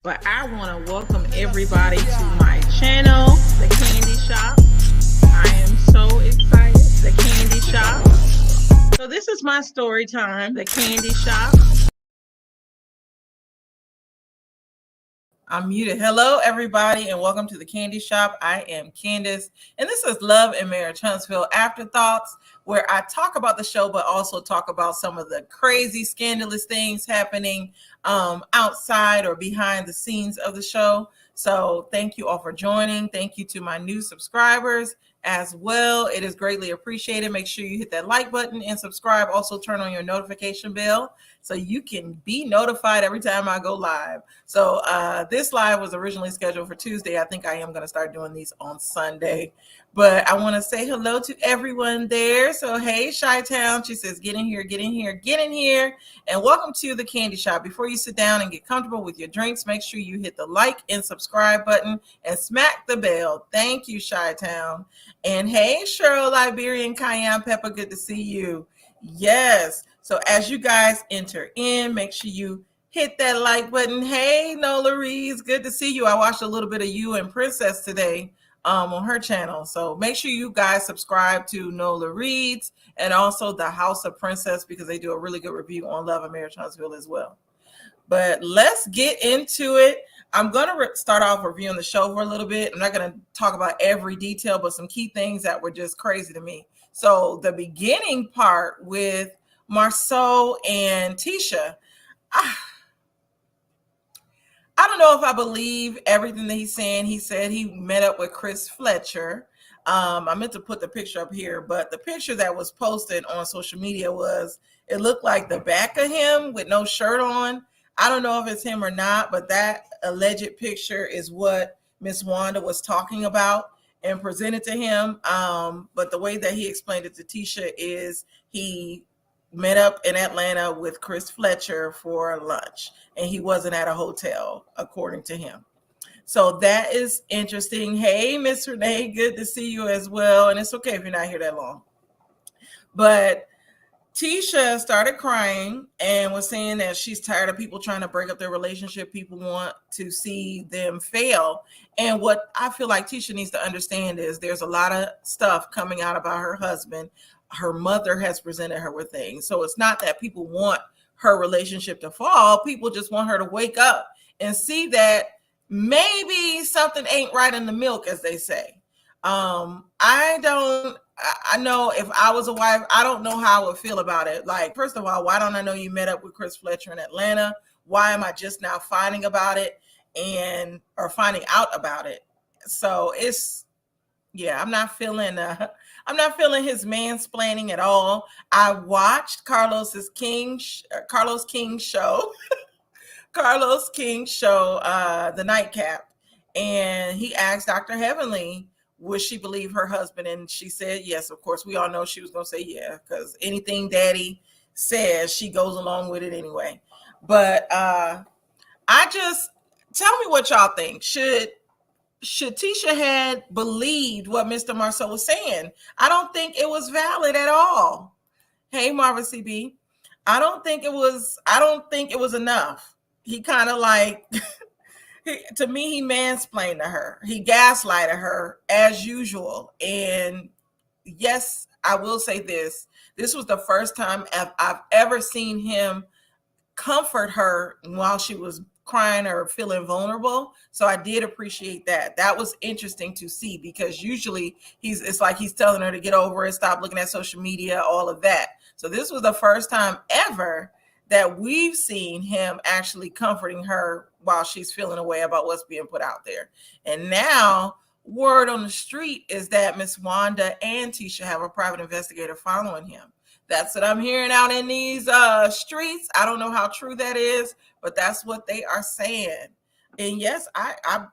But I want to welcome everybody to my channel, The Candy Shop. I am so excited. The Candy Shop. So this is my story time, The Candy Shop. I'm muted. Hello, everybody, and welcome to The Candy Shop. I am Candace, and this is Love and Marriage Huntsville Afterthoughts, where I talk about the show, but also talk about some of the crazy, scandalous things happening outside or behind the scenes of the show. So thank you all for joining. Thank you to my new subscribers as well. It is greatly appreciated. Make sure you hit that like button and subscribe. Also turn on your notification bell so you can be notified every time I go live. So this live was originally scheduled for Tuesday. I think I am going to start doing these on Sunday. But I want to say hello to everyone there. So, hey, Chi-Town. She says, get in here, get in here, get in here. And welcome to The Candy Shop. Before you sit down and get comfortable with your drinks, make sure you hit the like and subscribe button and smack the bell. Thank you, Chi-Town. And hey, Cheryl, Liberian, Cayenne Pepper, good to see you. Yes. So as you guys enter in, make sure you hit that like button. Hey, Nola Reeves, good to see you. I watched a little bit of you and Princess today on her channel. So make sure you guys subscribe to Nola Reeves and also the House of Princess because they do a really good review on Love and Marriage Huntsville as well. But let's get into it. I'm going to start off reviewing the show for a little bit. I'm not going to talk about every detail, but some key things that were just crazy to me. So the beginning part with Marceau and Tisha, I don't know if I believe everything that he's saying. He said he met up with Chris Fletcher. I meant to put the picture up here, but the picture that was posted on social media it looked like the back of him with no shirt on. I don't know if it's him or not, but that alleged picture is what Miss Wanda was talking about and presented to him. But the way that he explained it to Tisha is he met up in Atlanta with Chris Fletcher for lunch, and he wasn't at a hotel, according to him. So that is interesting. Hey, Miss Renee, good to see you as well. And it's okay if you're not here that long. But Tisha started crying and was saying that she's tired of people trying to break up their relationship. People want to see them fail. And what I feel like Tisha needs to understand is there's a lot of stuff coming out about her husband. Her mother has presented her with things. So it's not that people want her relationship to fall. People just want her to wake up and see that maybe something ain't right in the milk, as they say. I know if I was a wife, I don't know how I would feel about it. Like, first of all, why don't I know you met up with Chris Fletcher in Atlanta? Why am I just now finding about it or finding out about it? So I'm not feeling his mansplaining at all. I watched Carlos King's show, The Nightcap, and he asked Dr. Heavenly, would she believe her husband? And she said yes. Of course, we all know she was going to say yeah, because anything Daddy says, she goes along with it anyway. But tell me what y'all think. Should Tisha had believed what Mr. Marceau was saying? I don't think it was valid at all. Hey, Marvin CB. I don't think it was enough. He kind of like, to me, he mansplained to her. He gaslighted her as usual. And yes, I will say this. This was the first time I've ever seen him comfort her while she was crying or feeling vulnerable. So I did appreciate that. That was interesting to see because usually it's like he's telling her to get over it, stop looking at social media, all of that. So this was the first time ever that we've seen him actually comforting her while she's feeling away about what's being put out there. And now word on the street is that Miss Wanda and Tisha have a private investigator following him. That's what I'm hearing out in these streets. I don't know how true that is, but that's what they are saying. And yes, I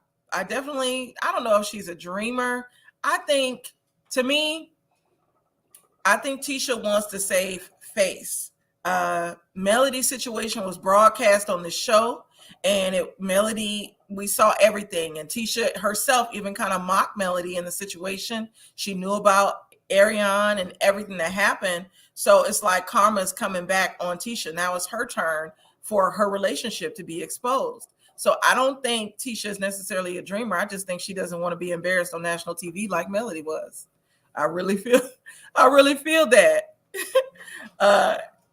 definitely, I don't know if she's a dreamer. I think Tisha wants to save face. Melody's situation was broadcast on the show, and Melody, we saw everything. And Tisha herself even kind of mocked Melody in the situation. She knew about Arionne and everything that happened. So it's like karma is coming back on Tisha. Now it's her turn for her relationship to be exposed. So I don't think Tisha is necessarily a dreamer. I just think she doesn't want to be embarrassed on national TV like Melody was. I really feel that.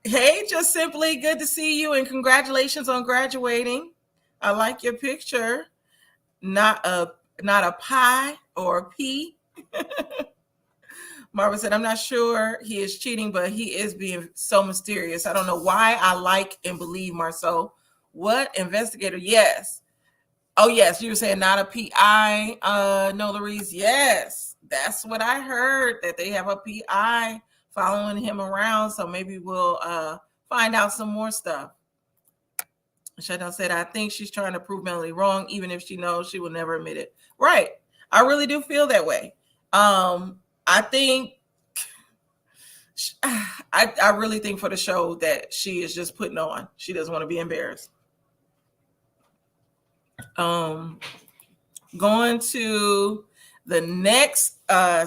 Hey, just simply good to see you and congratulations on graduating. I like your picture. Not a pie or a pea. Marvin said, I'm not sure he is cheating, but he is being so mysterious. I don't know why I like and believe Marceau. What? Investigator? Yes. Oh, yes. You were saying not a PI, no, Louise. Yes. That's what I heard, that they have a PI following him around. So maybe we'll find out some more stuff. Chanel said, I think she's trying to prove Melody wrong, even if she knows she will never admit it. Right. I really do feel that way. I think I really think for the show that she is just putting on. She doesn't want to be embarrassed. Going to the next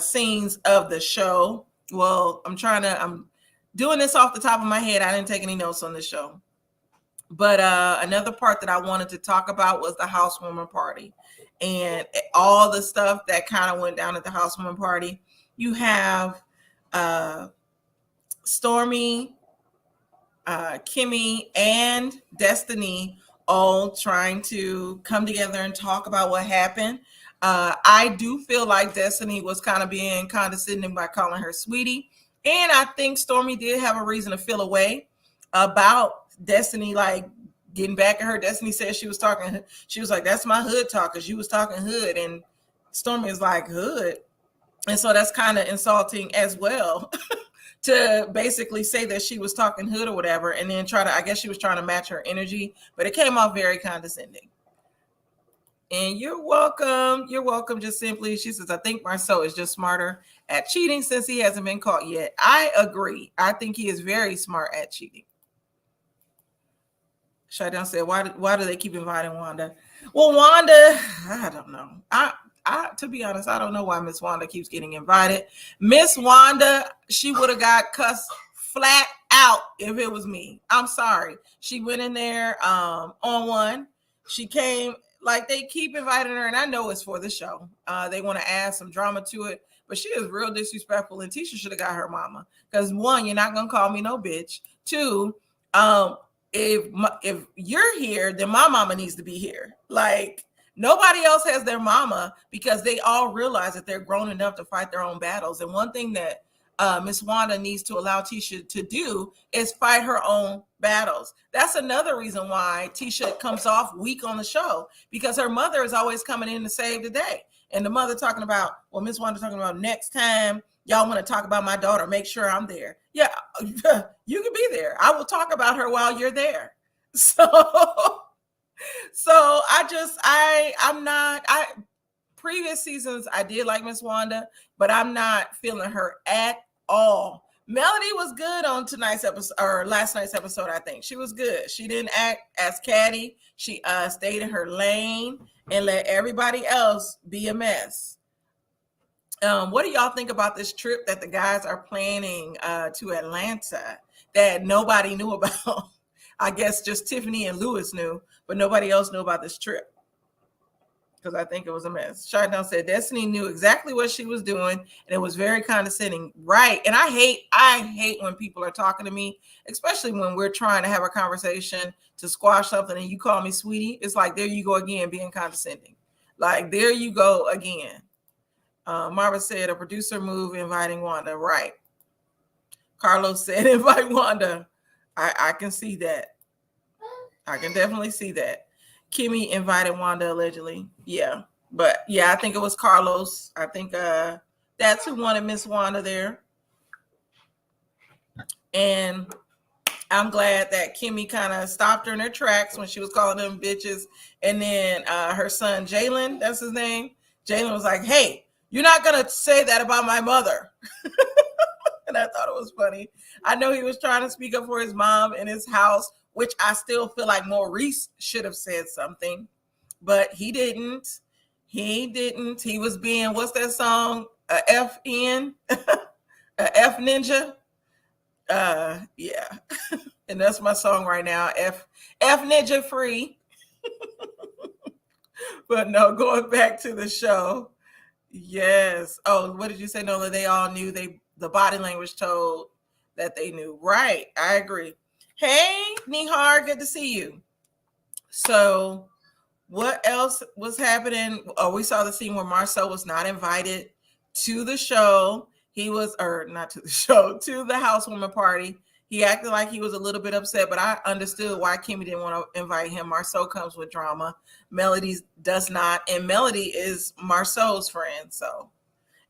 scenes of the show. Well, I'm doing this off the top of my head. I didn't take any notes on this show. But another part that I wanted to talk about was the housewarming party and all the stuff that kind of went down at the housewarming party. You have Stormy, Kimmy, and Destiny all trying to come together and talk about what happened. I do feel like Destiny was kind of being condescending by calling her sweetie. And I think Stormy did have a reason to feel away about Destiny, like getting back at her. Destiny said she was like, that's my hood talk, because you was talking hood. And Stormy is like, hood. And so that's kind of insulting as well. To basically say that she was talking hood or whatever, and then I guess she was trying to match her energy, but it came off very condescending. And you're welcome, just simply. She says, I think Marceau is just smarter at cheating since he hasn't been caught yet. I agree. I think he is very smart at cheating. Shaidan said, why do they keep inviting Wanda? Well, Wanda, I don't know. To be honest, I don't know why Miss Wanda keeps getting invited. Miss Wanda, she would have got cussed flat out if it was me. I'm sorry. She went in there on one. She came, like, they keep inviting her, and I know it's for the show. They want to add some drama to it, but she is real disrespectful, and Tisha should have got her mama. Because one, you're not going to call me no bitch. Two, if you're here, then my mama needs to be here. Like, nobody else has their mama, because they all realize that they're grown enough to fight their own battles. And one thing that Miss Wanda needs to allow Tisha to do is fight her own battles. That's another reason why Tisha comes off weak on the show, because her mother is always coming in to save the day. And the mother talking about, well, Miss Wanda talking about, next time y'all want to talk about my daughter, make sure I'm there. Yeah, you can be there. I will talk about her while you're there. So previous seasons, I did like Miss Wanda, but I'm not feeling her at all. Melody was good on tonight's episode, or last night's episode. I think she was good. She didn't act as catty. She stayed in her lane and let everybody else be a mess. What do y'all think about this trip that the guys are planning to Atlanta that nobody knew about? I guess just Tiffany and Lewis knew, but nobody else knew about this trip, because I think it was a mess. Chardon said Destiny knew exactly what she was doing, and it was very condescending. Right. And I hate when people are talking to me, especially when we're trying to have a conversation to squash something and you call me sweetie. It's like, there you go again, being condescending. Like, there you go again. Marva said a producer move inviting Wanda. Right. Carlos said invite Wanda. I can see that. I can definitely see that. Kimmy invited Wanda allegedly. Yeah. But yeah, I think it was Carlos. I think that's who wanted Miss Wanda there. And I'm glad that Kimmy kind of stopped her in her tracks when she was calling them bitches. And then her son, Jalen, that's his name. Jalen was like, hey, you're not going to say that about my mother. And I thought it was funny. I know he was trying to speak up for his mom in his house, which I still feel like Maurice should have said something, but he didn't. He was being, what's that song? FN? F Ninja? Yeah. And that's my song right now. F Ninja free. But no, going back to the show. Yes. Oh, what did you say, Nola? They all knew. The body language told that they knew. Right. I agree. Hey, Nihar, good to see you. So what else was happening? Oh, we saw the scene where Marcel was not invited to the show. He was, or not to the show, to the housewarming party. He acted like he was a little bit upset, but I understood why Kimmy didn't want to invite him. Marcel comes with drama. Melody does not. And Melody is Marcel's friend. So,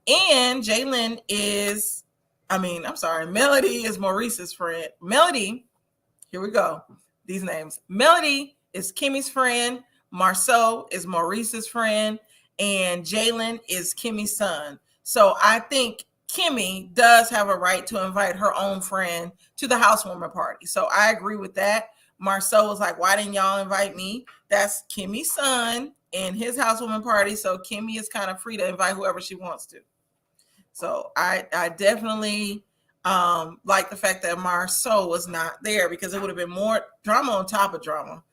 and Jalen is, I'm sorry, Melody is Maurice's friend. Melody, here we go. These names. Melody is Kimmy's friend. Marceau is Maurice's friend. And Jalen is Kimmy's son. So I think Kimmy does have a right to invite her own friend to the housewarming party. So I agree with that. Marceau was like, why didn't y'all invite me? That's Kimmy's son and his housewarming party. So Kimmy is kind of free to invite whoever she wants to. So I definitely like the fact that Marceau was not there, because it would have been more drama on top of drama.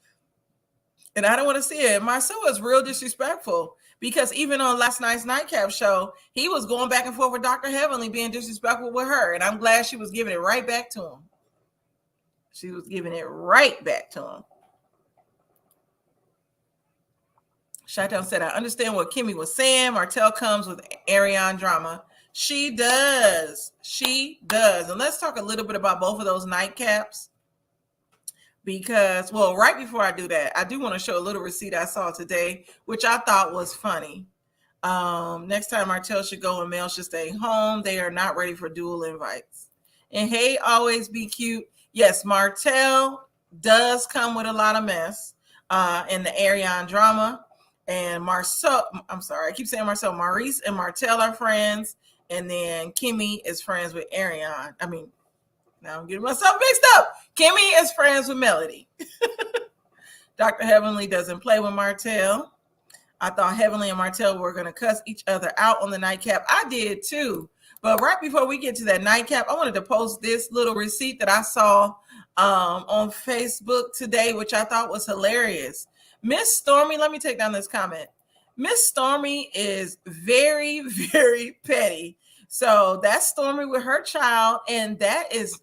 And I don't want to see it. Marceau was real disrespectful, because even on last night's nightcap show, he was going back and forth with Dr. Heavenly, being disrespectful with her. And I'm glad she was giving it right back to him. She was giving it right back to him. Chi-Town said, I understand what Kimmy was saying. Martell comes with Arionne drama. She does. She does. And let's talk a little bit about both of those nightcaps. Because, well, right before I do that, I do want to show a little receipt I saw today, which I thought was funny. Next time Martell should go and Mel should stay home. They are not ready for dual invites. And hey, always be cute. Yes, Martell does come with a lot of mess in the Arionne drama. And Marceau, I'm sorry, I keep saying Marceau. Maurice and Martell are friends. And then Kimmy is friends with Arionne. Now I'm getting myself mixed up. Kimmy is friends with Melody. Dr. Heavenly doesn't play with Martell. I thought Heavenly and Martell were going to cuss each other out on the nightcap. I did too. But right before we get to that nightcap, I wanted to post this little receipt that I saw on Facebook today, which I thought was hilarious. Miss Stormy, let me take down this comment. Miss Stormy is very, very petty. So that's Stormy with her child, and that is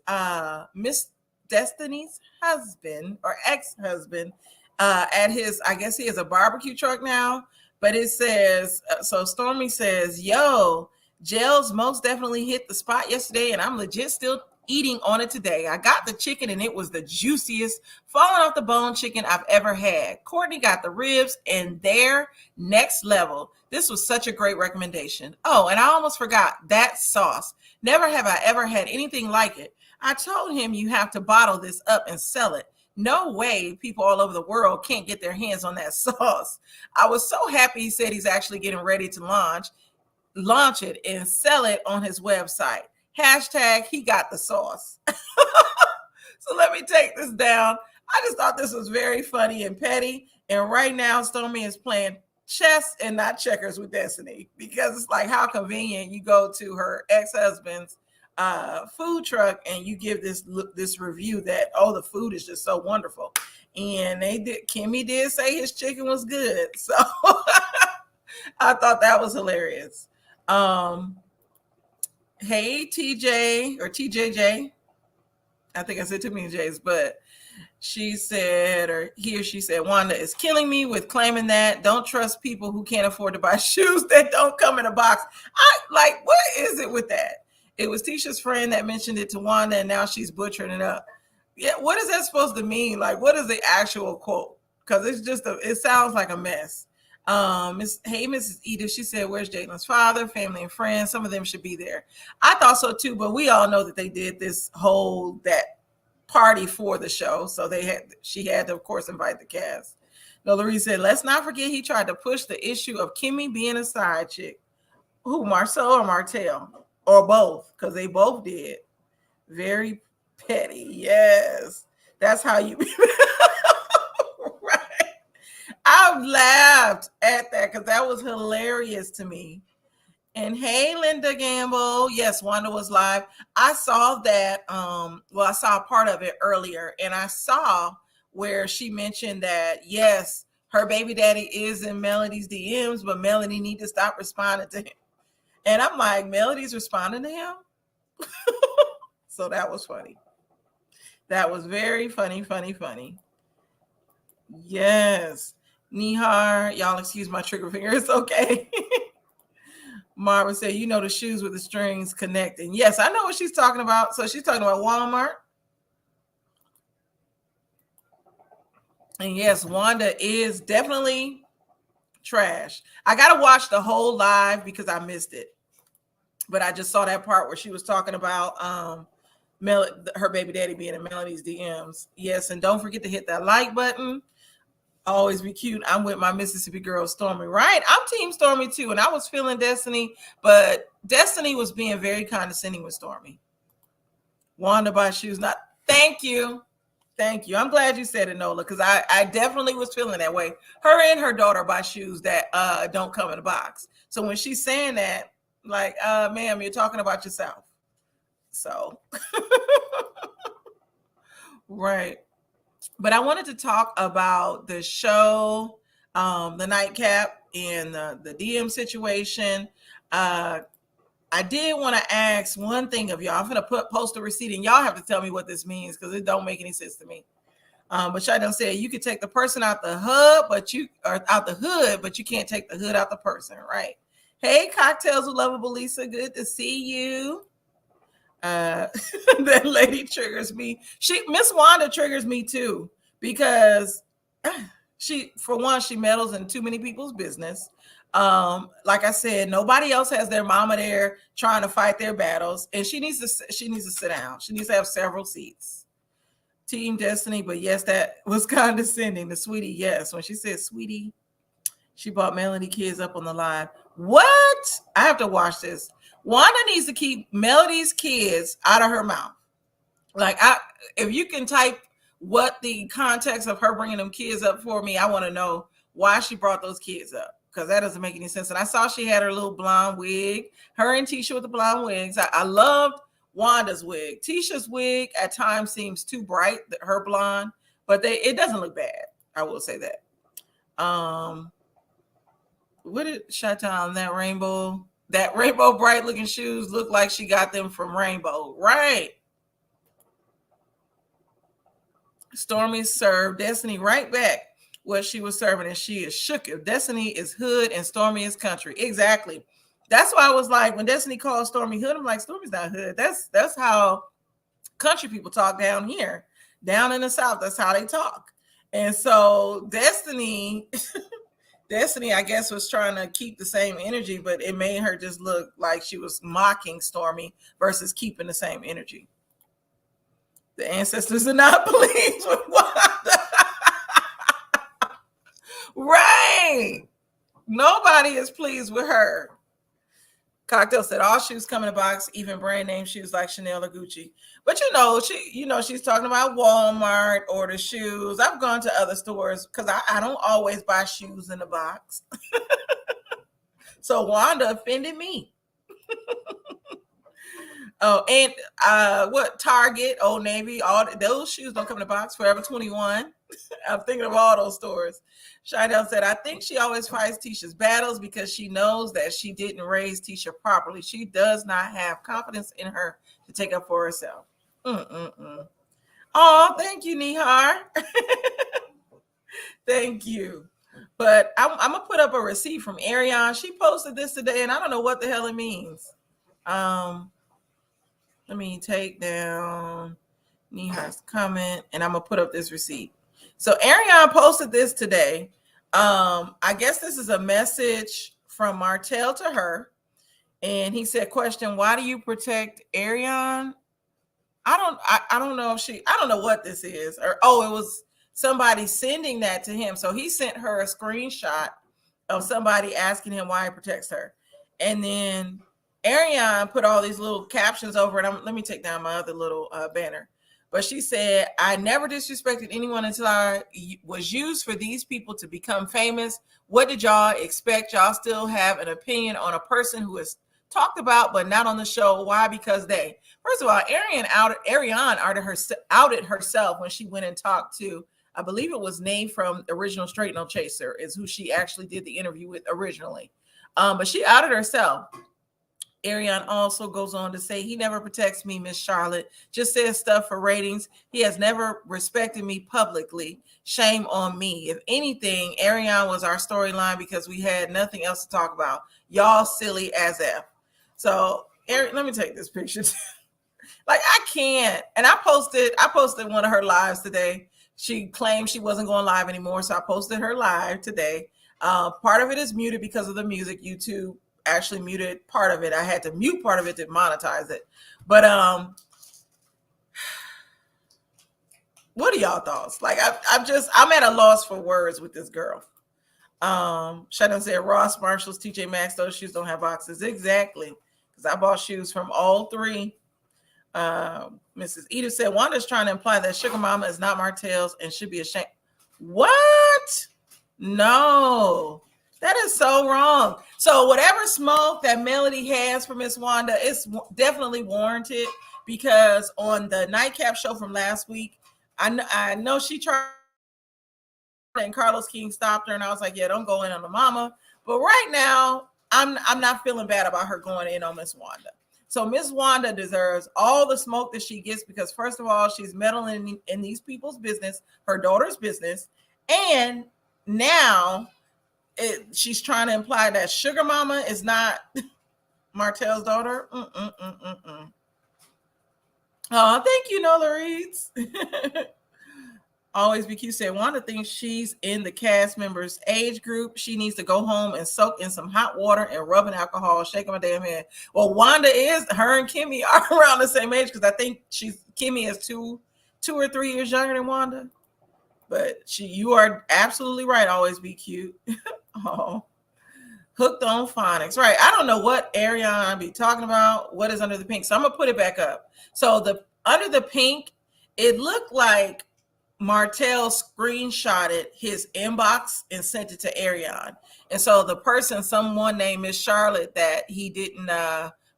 Miss Destiny's husband or ex-husband at his, I guess he has a barbecue truck now, but it says, so Stormy says, yo, Gels most definitely hit the spot yesterday, and I'm legit still eating on it today. I got the chicken, and it was the juiciest, falling off the bone chicken I've ever had. Courtney got the ribs, and they're next level. This was such a great recommendation. Oh, and I almost forgot that sauce. Never have I ever had anything like it. I told him you have to bottle this up and sell it. No way people all over the world can't get their hands on that sauce. I was so happy he said he's actually getting ready to launch it and sell it on his website. Hashtag he got the sauce. So let me take this down. I just thought this was very funny and petty. And right now, Stormy is playing chess and not checkers with Destiny, because it's like, how convenient. You go to her ex-husband's food truck and you give this review that, oh, the food is just so wonderful. And Kimmy did say his chicken was good. So I thought that was hilarious. Hey, TJ or TJJ. I think I said too many J's, but she said, or he or she said, Wanda is killing me with claiming that don't trust people who can't afford to buy shoes that don't come in a box. What is it with that? It was Tisha's friend that mentioned it to Wanda, and now she's butchering it up. Yeah, what is that supposed to mean? Like, what is the actual quote? Because it's just it sounds like a mess. Hey, Mrs. Edith, she said, where's Jalen's father, family, and friends? Some of them should be there. I thought so too, but we all know that they did that party for the show. So she had to, of course, invite the cast. Loree said, let's not forget he tried to push the issue of Kimmy being a side chick. Who, Marceau or Martell? Or both, because they both did. Very petty. Yes. That's how you right. I've laughed at that because that was hilarious to me. And hey, Linda Gamble. Yes, Wanda was live. I saw that. I saw part of it earlier, and I saw where she mentioned that, yes, her baby daddy is in Melody's DMs, but Melody need to stop responding to him. And I'm like, Melody's responding to him? So that was funny. That was very funny. Yes. Nihar, y'all excuse my trigger finger. It's okay. Marvin said, you know, the shoes with the strings connecting. Yes, I know what she's talking about. So she's talking about Walmart. And yes, Wanda is definitely trash. I got to watch the whole live because I missed it. But I just saw that part where she was talking about her baby daddy being in Melody's DMs. Yes, and don't forget to hit that like button. Always be cute. I'm with my Mississippi girl, Stormy. Right? I'm Team Stormy too. And I was feeling Destiny, but Destiny was being very condescending with Stormy. Wanda buy shoes. Not. Thank you. Thank you. I'm glad you said it, Nola, because I definitely was feeling that way. Her and her daughter buy shoes that don't come in a box. So when she's saying that, like, ma'am, you're talking about yourself. So, right. But I wanted to talk about the show, the nightcap, and the DM situation. I did want to ask one thing of y'all. I'm going to post a receipt, and y'all have to tell me what this means because it don't make any sense to me. But Shaidan said you could take the person out the hood, but you can't take the hood out the person, right? Hey, Cocktails with Lovable Lisa, good to see you. That lady triggers me. Miss Wanda triggers me too because she meddles in too many people's business. Like I said, nobody else has their mama there trying to fight their battles, and she needs to sit down. She needs to have several seats. Team Destiny, but yes, that was condescending. The sweetie, yes, when she said sweetie, she brought Melody kids up on the live. What? I have to watch this. Wanda needs to keep Melody's kids out of her mouth. Like, if you can type what the context of her bringing them kids up for me, I want to know why she brought those kids up. Because that doesn't make any sense. And I saw she had her little blonde wig. Her and Tisha with the blonde wigs. I loved Wanda's wig. Tisha's wig at times seems too bright, her blonde, but it doesn't look bad. I will say that. What did Shaitan, that rainbow bright looking shoes look like she got them from Rainbow, right? Stormy served Destiny right back what she was serving, and she is shook. If Destiny is hood and Stormy is country, exactly. That's why I was like, when Destiny called Stormy hood, I'm like, Stormy's not hood. That's how country people talk down here, down in the South. That's how they talk. And so Destiny, I guess, was trying to keep the same energy, but it made her just look like she was mocking Stormy versus keeping the same energy. The ancestors are not pleased with Wanda. Right. Nobody is pleased with her. Cocktail said all shoes come in a box, even brand name shoes like Chanel or Gucci. But she's talking about Walmart or the shoes. I've gone to other stores because I don't always buy shoes in a box. So Wanda offended me. Oh, and what Target, Old Navy, all those shoes don't come in a box. Forever 21. I'm thinking of all those stores. Shidell said, I think she always fights Tisha's battles because she knows that she didn't raise Tisha properly. She does not have confidence in her to take up for herself. Oh, thank you, Nihar. Thank you. But I'm going to put up a receipt from Arionne. She posted this today, and I don't know what the hell it means. Let me take down Nihar's comment, and I'm going to put up this receipt. So Arionne posted this today. I guess this is a message from Martell to her. And he said, question, why do you protect Arionne? I don't know I don't know what this is. Or, it was somebody sending that to him. So he sent her a screenshot of somebody asking him why he protects her. And then Arionne put all these little captions over it. Let me take down my other little banner. But she said, I never disrespected anyone until I was used for these people to become famous. What did y'all expect? Y'all still have an opinion on a person who is talked about but not on the show. Why? Because first of all, Arionne outed herself when she went and talked to I believe it was Nate from Original Straight No Chaser is who she actually did the interview with originally. But she outed herself. Arionne also goes on to say, he never protects me, Miss Charlotte. Just says stuff for ratings. He has never respected me publicly. Shame on me. If anything, Arionne was our storyline because we had nothing else to talk about. Y'all silly as F. So, Arion, let me take this picture. Like, I can't. And I posted one of her lives today. She claimed she wasn't going live anymore, so I posted her live today. Part of it is muted because of the music. YouTube actually muted part of it. I had to mute part of it to monetize it. But what are y'all thoughts? Like, I'm at a loss for words with this girl. Shannon said Ross, Marshalls, TJ Maxx, those shoes don't have boxes. Exactly. Because I bought shoes from all three. Mrs. Edith said Wanda's trying to imply that Sugar Mama is not Martell's and should be ashamed. What? No. That is so wrong. So whatever smoke that Melody has for Miss Wanda, it's definitely warranted, because on the nightcap show from last week, I know she tried and Carlos King stopped her, and I was like, yeah, don't go in on the mama. But right now, I'm not feeling bad about her going in on Miss Wanda. So Miss Wanda deserves all the smoke that she gets, because first of all, she's meddling in these people's business, her daughter's business, and now she's trying to imply that Sugar Mama is not Martell's daughter. Oh, thank you, Nola Reeds. Always Be Cute said Wanda thinks she's in the cast members' age group. She needs to go home and soak in some hot water and rubbing alcohol, shaking my damn head. Well, Wanda her and Kimmy are around the same age, because I think Kimmy is two or 3 years younger than Wanda. But you are absolutely right. Always Be Cute. Oh, hooked on phonics, right? I don't know what Arionne be talking about. What is under the pink? So I'm gonna put it back up. So under the pink, it looked like Martell screenshotted his inbox and sent it to Arionne. And so the person, someone named Miss Charlotte, that he didn't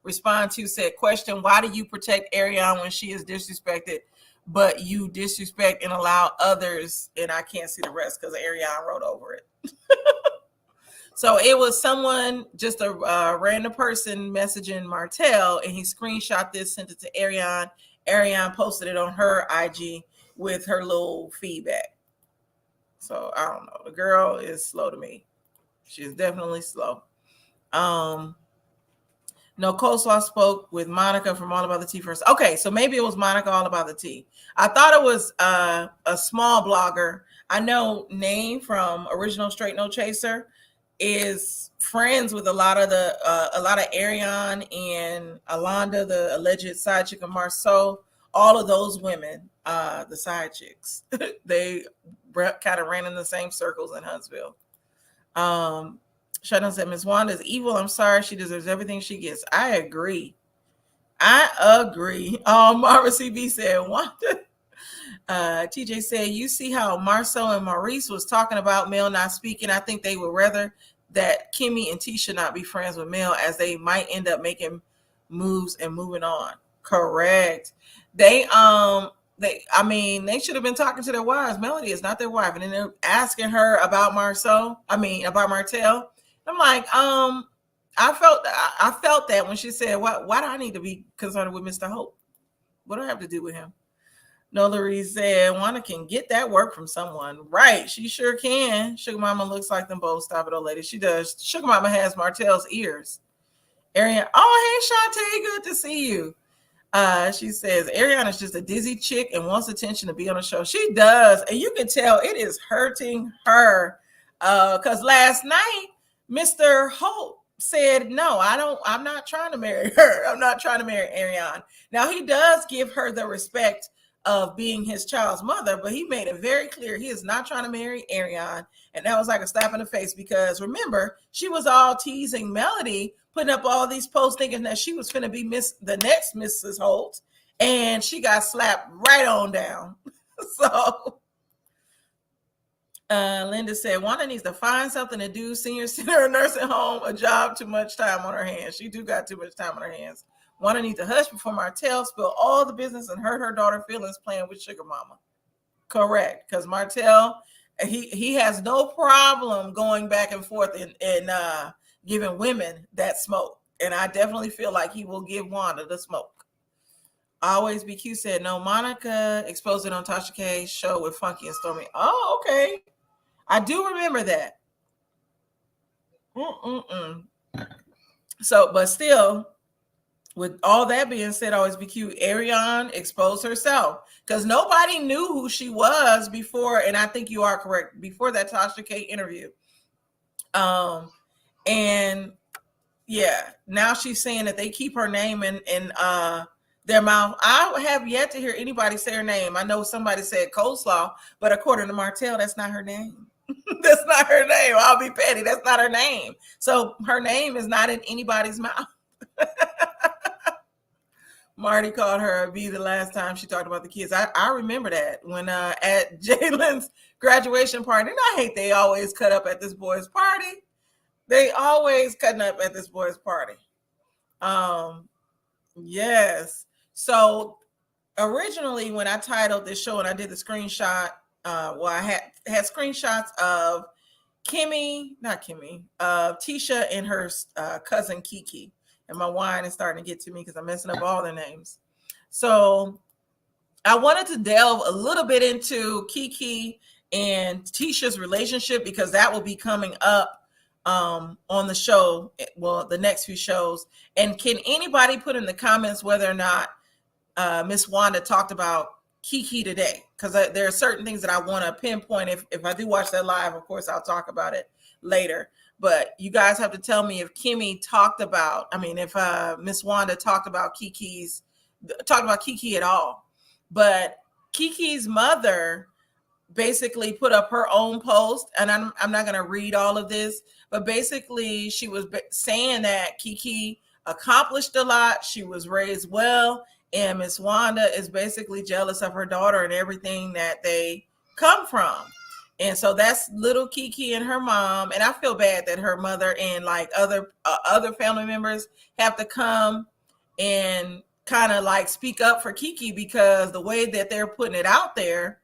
respond to, said, question, why do you protect Arionne when she is disrespected, but you disrespect and allow others? And I can't see the rest because Arionne wrote over it. So it was someone, just a random person messaging Martell, and he screenshot this, sent it to Arionne. Arionne posted it on her IG with her little feedback. So I don't know. The girl is slow to me. She's definitely slow. No, Coleslaw spoke with Monica from All About the Tea first. Okay, so maybe it was Monica All About the Tea. I thought it was a small blogger. I know Name from Original Straight No Chaser is friends with a lot of Arionne and Alonda, the alleged side chick of Marceau. All of those women, the side chicks, they kind of ran in the same circles in Huntsville. Shannon said, Miss Wanda is evil. I'm sorry. She deserves everything she gets. I agree. Marva CB said, Wanda. TJ said, you see how Marceau and Maurice was talking about Mel not speaking. I think they would rather that Kimmy and Tisha not be friends with Mel, as they might end up making moves and moving on. Correct. They should have been talking to their wives. Melody is not their wife. And then they're asking her about Martell. I'm like, I felt that when she said, why do I need to be concerned with Mr. Hope? What do I have to do with him? Nola Reed said, Wanda can get that work from someone. Right. She sure can. Sugar Mama looks like them both. Stop it, old lady. She does. Sugar Mama has Martell's ears. Arionne, oh, hey, Shantae, good to see you. She says, Arionne is just a dizzy chick and wants attention to be on the show. She does. And you can tell it is hurting her. Because last night, Mr. Hope said, no, I'm not trying to marry her. I'm not trying to marry Arionne. Now, he does give her the respect of being his child's mother, but he made it very clear he is not trying to marry Arionne. And that was like a slap in the face, because remember, she was all teasing Melody, putting up all these posts thinking that she was going to be the next Mrs. Holt, and she got slapped right on down. So Linda said, Wanda needs to find something to do, senior center or nursing home, a job, too much time on her hands. She do got too much time on her hands. Wanda needs to hush before Martell spill all the business and hurt her daughter's feelings playing with Sugar Mama. Correct. Because Martell, he has no problem going back and forth and giving women that smoke. And I definitely feel like he will give Wanda the smoke. Always BQ said, no, Monica exposed it on Tasha K's show with Funky and Stormy. Oh, okay. I do remember that. So, but still, with all that being said, always BQ, Arionne exposed herself because nobody knew who she was before. And I think you are correct, before that Tasha K interview. And yeah, now she's saying that they keep her name in their mouth. I have yet to hear anybody say her name. I know somebody said Coleslaw, but according to Martell, that's not her name. That's not her name. I'll be petty. That's not her name. So her name is not in anybody's mouth. Marty called her a B the last time she talked about the kids. I remember that when at Jalen's graduation party. And I hate they always cut up at this boy's party. They always cutting up at this boy's party. Yes. So originally when I titled this show and I did the screenshot, I had screenshots of Tisha and her cousin KeKe. And my wine is starting to get to me because I'm messing up all their names. So I wanted to delve a little bit into KeKe and Tisha's relationship because that will be coming up on the show, well, the next few shows. And can anybody put in the comments whether or not Miss Wanda talked about KeKe today? Because there are certain things that I want to pinpoint. If I do watch that live, of course, I'll talk about it later. But you guys have to tell me if if Miss Wanda talked about KeKe at all. But KeKe's mother basically put up her own post, and I'm not going to read all of this, but basically she was saying that KeKe accomplished a lot. She was raised well, and Miss Wanda is basically jealous of her daughter and everything that they come from. And so that's little KeKe and her mom. And I feel bad that her mother and like other family members have to come and kind of like speak up for KeKe because the way that they're putting it out there,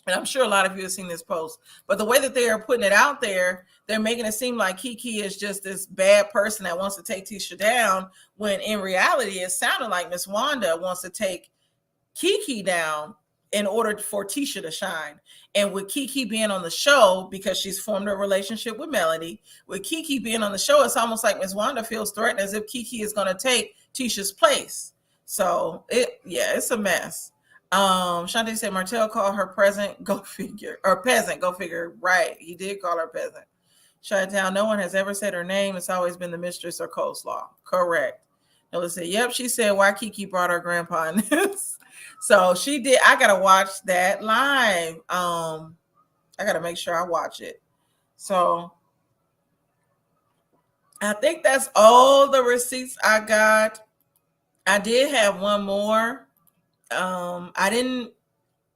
and I'm sure a lot of you have seen this post, but the way that they are putting it out there, they're making it seem like KeKe is just this bad person that wants to take Tisha down, when in reality, it sounded like Miss Wanda wants to take KeKe down in order for Tisha to shine. And with KeKe being on the show, because she's formed a relationship with Melody, with KeKe being on the show, it's almost like Miss Wanda feels threatened as if KeKe is going to take Tisha's place. So it's a mess. Shantae said Martell called her present, go figure, or peasant, go figure. Right, he did call her peasant. Shut down. No one has ever said her name. It's always been the mistress or Coleslaw. Correct. Nola said, yep, she said why KeKe brought her grandpa in this. So she did. I gotta watch that live. I gotta make sure I watch it. So I think that's all the receipts I got. I did have one more. I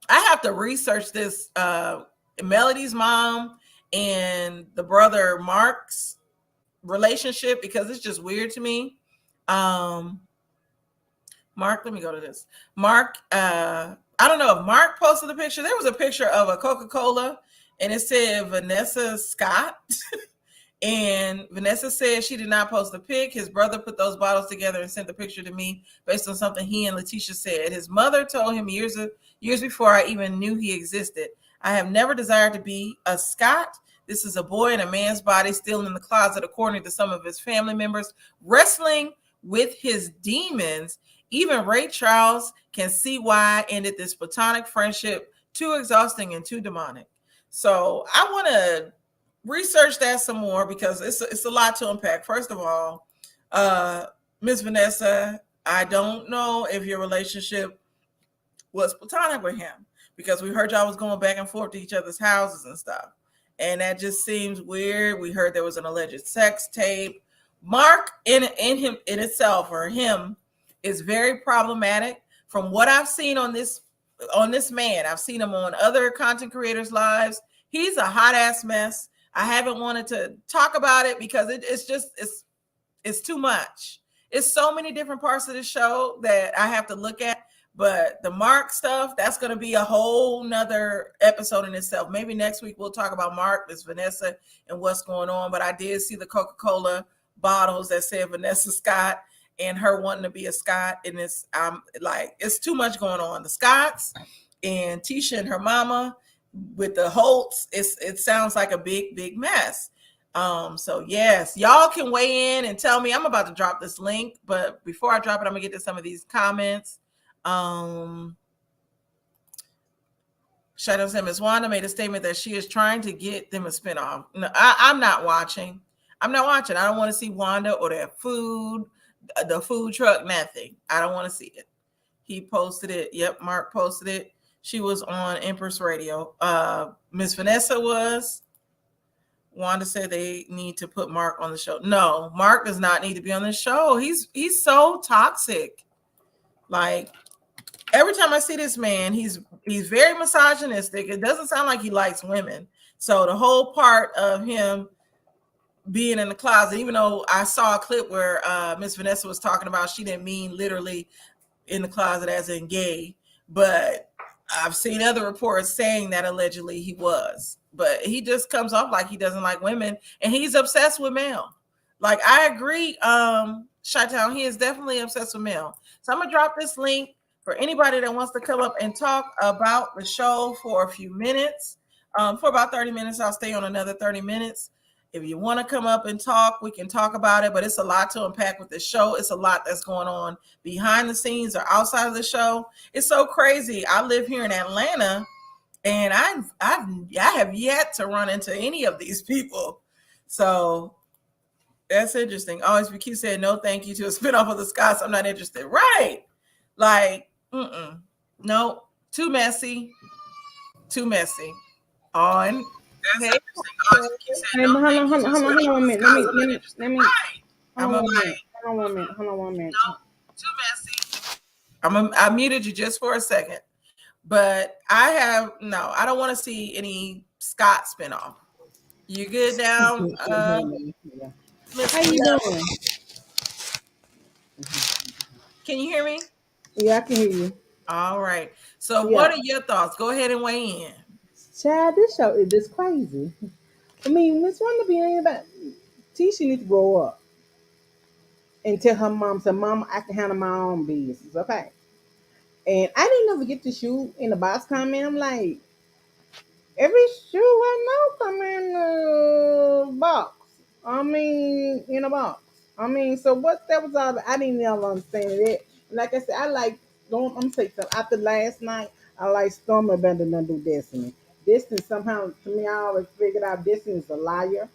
have to research this Melody's mom and the brother Mark's relationship because it's just weird to me. Mark, let me go to this. Mark, I don't know if Mark posted the picture. There was a picture of a Coca-Cola and it said Vanessa Scott. And Vanessa said she did not post the pic. His brother put those bottles together and sent the picture to me based on something he and Latisha said. His mother told him years before I even knew he existed. I have never desired to be a Scott. This is a boy in a man's body still in the closet, according to some of his family members, wrestling with his demons. Even Ray Charles can see why I ended this platonic friendship. Too exhausting and too demonic. So I want to research that some more because it's a lot to unpack. First of all, Miss Vanessa, I don't know if your relationship was platonic with him because we heard y'all was going back and forth to each other's houses and stuff. And that just seems weird. We heard there was an alleged sex tape. Mark in itself is very problematic. From what I've seen on this man, I've seen him on other content creators' lives. He's a hot ass mess. I haven't wanted to talk about it because it's too much. It's so many different parts of the show that I have to look at. But the Mark stuff, that's going to be a whole nother episode in itself. Maybe next week we'll talk about Mark, Miss Vanessa, and what's going on. But I did see the Coca-Cola bottles that said Vanessa Scott and her wanting to be a Scott. And it's like, it's too much going on. The Scotts and Tisha and her mama with the Holtz, it sounds like a big mess. So yes, y'all can weigh in and tell me. I'm about to drop this link, but before I drop it, I'm gonna get to some of these comments. Shadow said Ms. Wanda made a statement that she is trying to get them a spinoff. No, I'm not watching. I'm not watching. I don't want to see Wanda or that food, the food truck, nothing. I don't want to see it. He posted it. Yep, Mark posted it. She was on Empress Radio. Miss Vanessa was. Wanda said they need to put Mark on the show. No, Mark does not need to be on the show. He's so toxic. Like, every time I see this man, he's very misogynistic. It doesn't sound like he likes women. So the whole part of him being in the closet, even though I saw a clip where Miss Vanessa was talking about she didn't mean literally in the closet as in gay, but I've seen other reports saying that allegedly he was. But he just comes off like he doesn't like women, and he's obsessed with Mel. Like, I agree, Chi-Town, he is definitely obsessed with Mel. So I'm gonna drop this link for anybody that wants to come up and talk about the show for a few minutes. For about 30 minutes, I'll stay on another 30 minutes. If you want to come up and talk, we can talk about it, but it's a lot to unpack with this show. It's a lot that's going on behind the scenes or outside of the show. It's so crazy. I live here in Atlanta, and I have yet to run into any of these people. So that's interesting. Always be cute said no thank you to a spinoff of the Scots. I'm not interested. Right. Like, no, too messy. Too messy. On. Hey, Hold on, hold on, hold on, hold on 1 minute. Let me. I'm Hold a on 1 minute. Hold on 1 minute. no, too messy. I muted you just for a second, but I don't want to see any Scott spinoff. You good now? How you doing? Can you hear me? Yeah, I can hear you. All right. So, Yeah, what are your thoughts? Go ahead and weigh in. child, this show is just crazy. I mean, Miss Wanda be ain't about. Tisha needs to grow up and tell her mom, "So, mom, I can handle my own business, okay?" And I didn't ever get to shoot in the box comment. I'm like, every shoe I know come in a box. I mean, in a box. I mean, so what that was all. I didn't ever understand it. Like I said, I like. Don't I'm saying something. After last night, I like Stormy better than do Destiny. Destiny somehow to me, I always figured out Destiny is a liar.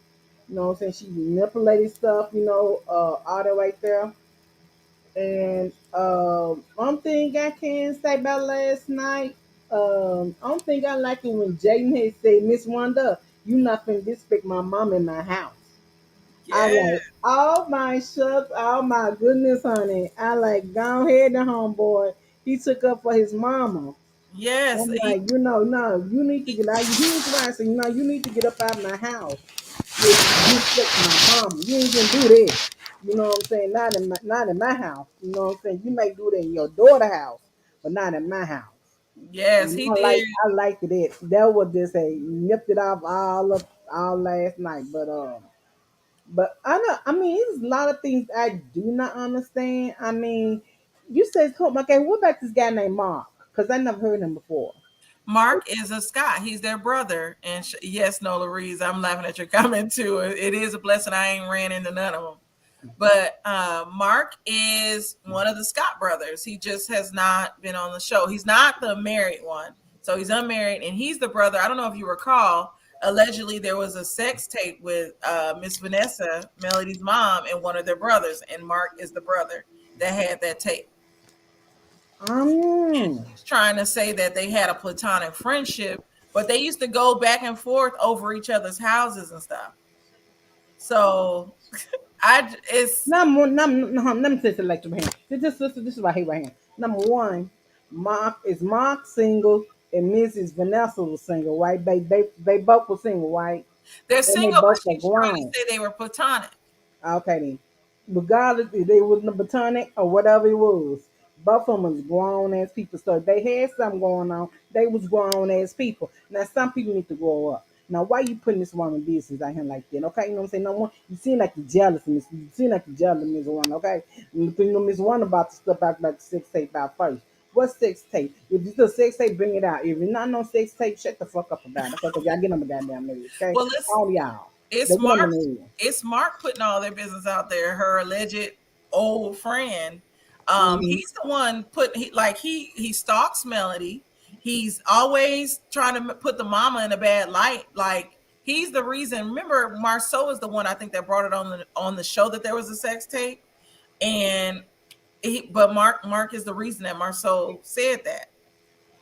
You know what I'm saying? She manipulated stuff. All that right there. And one thing I can say about last night, I don't think I like it when Jaden had said, Miss Wanda, you not finna disrespect my mom in my house. I Yeah. like, oh my shucks, oh my goodness, honey. I like, go ahead, the homeboy. He took up for his mama. Yes. I'm like, no, you need to He, get out. He's right, so you need to get up out of my house. You respect my mama. You ain't gonna do that. You know what I'm saying? Not in my house. You know what I'm saying? You may do that in your daughter's house, but not in my house. yes, And he did. I liked it. That was just a nipped it off all last night. But I know. I mean, there's a lot of things I do not understand. I mean, you said, okay, what about this guy named Mark? Because I never heard him before. Mark is a Scott. He's their brother. And yes, Nola Reeves, I'm laughing at your comment too. It is a blessing I ain't ran into none of them. But Mark is one of the Scott brothers. He just has not been on the show. He's not the married one. So he's unmarried, and he's the brother. I don't know if you recall, allegedly there was a sex tape with Miss Vanessa, Melody's mom, and one of their brothers. And Mark is the brother that had that tape. Um, She's trying to say that they had a platonic friendship, but they used to go back and forth over each other's houses and stuff. So it's let me say it like here. This is right here, right here. Number one, Mark single and Mrs. Vanessa was single, right? They both were single, right? they're And they single, but both are she's trying to grown. say they were platonic. Okay then. Regardless if they was the platonic or whatever it was, Both of them was grown ass people. So they had something going on. They was grown ass people. Now some people need to grow up. Now why you putting this woman business out here like that? Okay, you know what I'm saying? No one, you seem like you're jealous, Miss. You seem like you're jealous, Miss One. Okay, you know Miss One about the stuff about the sex tape out first. What sex tape? If it's a sex tape, bring it out. If it's not no sex tape, shut the fuck up about it. Okay, because y'all get on the goddamn marriage. Okay, Well, all y'all, it's the Mark. woman is. It's Mark putting all their business out there. Her alleged old friend. Mm-hmm. He's the one he stalks Melody. He's always trying to put the mama in a bad light. Like he's the reason. Remember, Marceau is the one I think that brought it on the show that there was a sex tape, and but Mark is the reason that Marceau said that.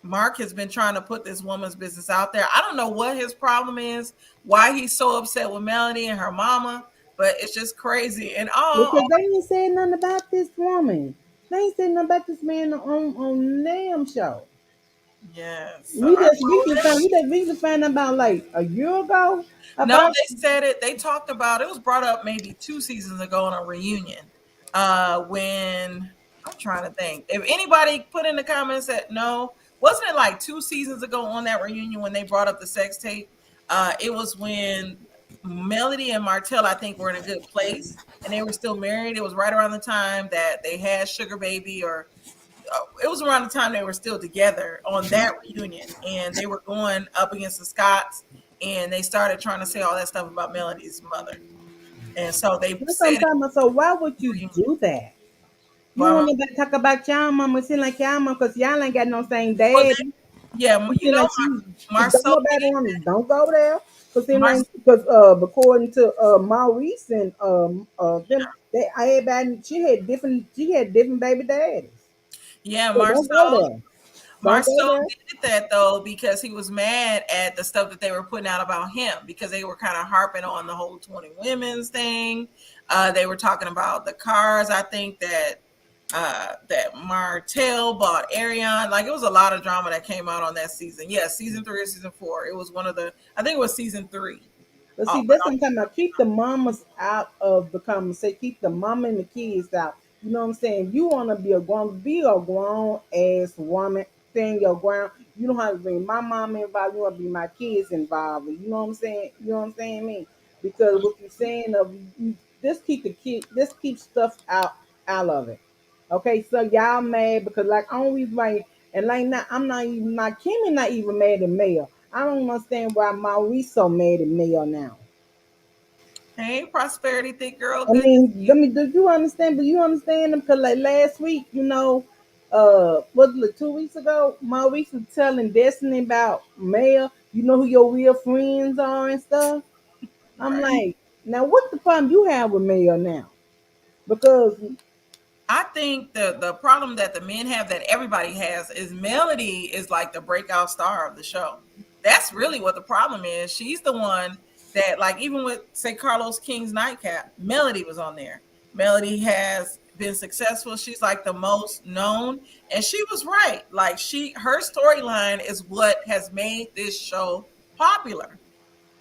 Mark has been trying to put this woman's business out there. I don't know what his problem is, why he's so upset with Melody and her mama, but it's just crazy. And Because they ain't saying nothing about this woman. They ain't saying nothing about this man on LAMH show. yes. So We I just told recently him. found we just recently found out about like a year ago No, about. they said it. They talked about it was brought up maybe 2 seasons ago in a reunion. When I'm trying to think. If anybody put in the comments that no, wasn't it like 2 seasons ago on that reunion when they brought up the sex tape? It was when Melody and Martell, I think, were in a good place and they were still married. It was right around the time that they had Sugar Baby, or it was around the time they were still together on that reunion, and they were going up against the Scots, and they started trying to say all that stuff about Melody's mother, and so they That's what I'm said it talking about. So why would at you the reunion. do that? You But want to talk about y'all mama? It seem like y'all mama because y'all ain't got no same well, daddy. yeah, You you seem know, like she. Don't Marceau nobody did want to. Don't go there. Because seem Mar- like because according to Maurice and them they everybody she had different baby daddies. yeah, So don't go Marceau there. Don't go Marceau there. did that though because he was mad at the stuff that they were putting out about him, because they were kind of harping on the whole 20 women's thing. They were talking about the cars. I think that Martell bought Arionne. Like it was a lot of drama that came out on that season. Yeah, season 3 or season 4. It was one of the. I think it was season 3. But Oh, see, that's what I'm talking about. Keep the mamas out of the conversation. Keep the mama and the kids out. You know what I'm saying? You want to be a grown ass woman. Stand your ground. You don't have to bring my mama involved. You want to be my kids involved. You know what I'm saying? You know what I'm saying? Me, because what you're saying of you, just keep the kid. Just keep stuff out of it. Okay, so y'all mad because like only like and like not I'm not even not Kimmy not even mad at Mayor. I don't understand why Maurice so mad at Mayor now. hey, prosperity, thick girl, I good to see mean, you. do you understand? Do you understand them? Because like last week, was it like 2 weeks ago? Maurice was telling Destiny about Mayor. You know who your real friends are and stuff. I'm Right. like, now what the problem you have with Mayor now? Because I think the problem that the men have that everybody has is Melody is like the breakout star of the show. That's really what the problem is. She's the one that, like, even with say Carlos King's nightcap, Melody was on there. Melody has been successful. She's like the most known, and she was right. Like her storyline is what has made this show popular,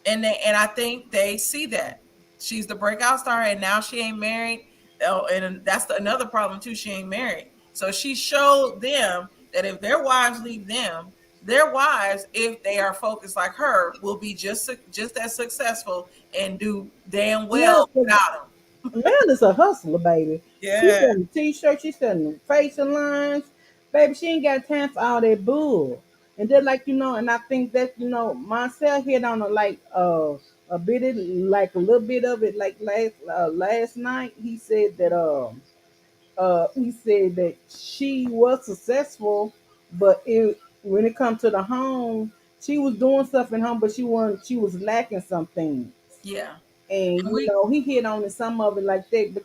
and I think they see that she's the breakout star, and now she ain't married. Oh, and that's another problem too. She ain't married, so she showed them that if their wives leave them, their wives, if they are focused like her, will be just as successful and do damn yeah, well without Man is a hustler, baby. She them. selling t-shirts, she selling facial lines. Baby, she ain't got time for all that bull. And just like and I think that Marcel hit on a bit of like a little bit of it like last night. He said that she was successful, but when it comes to the home, she was doing stuff in home, but she was lacking some things. Yeah, And and we he hit on some of it like that, but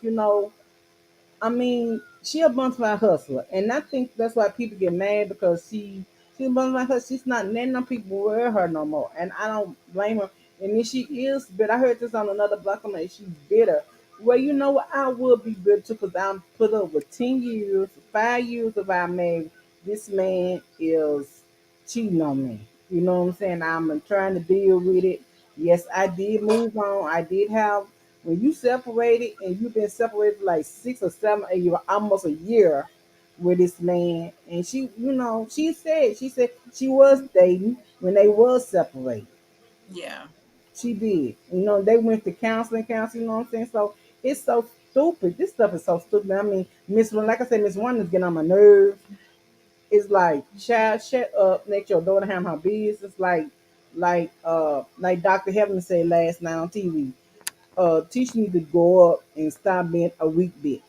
I mean, she a bunch of hustler, and I think that's why people get mad because she a bunch of hustler. She's not letting them people wear her no more, and I don't blame her. And then she is, but I heard this on another block on that she's bitter. Well, you know what? I would be bitter too because I'm put up with 10 years, 5 years of our marriage. This man is cheating on me. You know what I'm saying? I'm trying to deal with it. Yes, I did move on. I did have when you separated and you've been separated for like 6 or 7 or almost a year, with this man, and she said she was dating when they was separated. Yeah. She did. They went to counseling, you know what I'm saying? So it's so stupid. This stuff is so stupid. I mean, like I said, Miss One is getting on my nerves. It's like, child, shut up, let your daughter have her business. Like Dr. Heaven said last night on TV. Teach me to go up and stop being a weak bitch.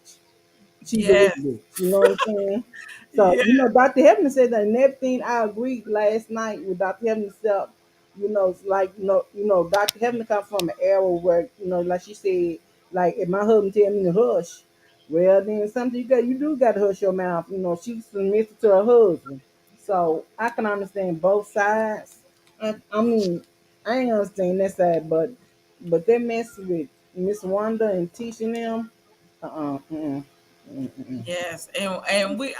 She's a weak Yes. bitch. You know what I'm saying? So, Yeah. Dr. Heaven said that, and everything I agreed last night with Dr. Heaven himself. It's like, Dr. Heaven come from an era where, like she said, like if my husband tell me to hush, well then something you do got to hush your mouth. She's submissive to her husband. So I can understand both sides. I mean, I ain't understand that side, but they mess with Miss Wanda and teaching them. Mm-mm. Mm-mm. Yes. And